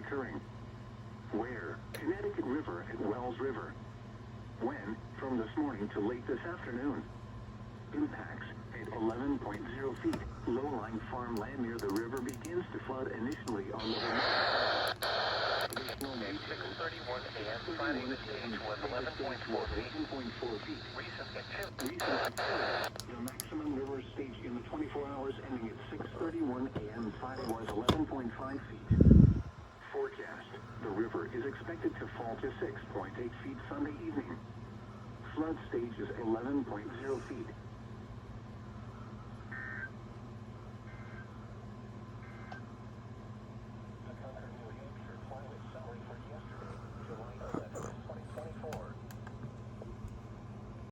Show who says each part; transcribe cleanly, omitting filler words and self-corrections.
Speaker 1: occurring. Where? Connecticut River at Wells River. When? From this morning to late this afternoon. Impacts at 11.0 feet. Low-lying farmland near the river begins to flood initially on the additional
Speaker 2: 6:31 a.m. Friday, the stage was 11.4 feet. Recent activity.
Speaker 1: The maximum river stage in the 24 hours ending at 6:31 a.m. Friday was 11.5 feet. Forecast. The river is expected to fall to 6.8 feet Sunday evening. Flood stage is 11.0 feet.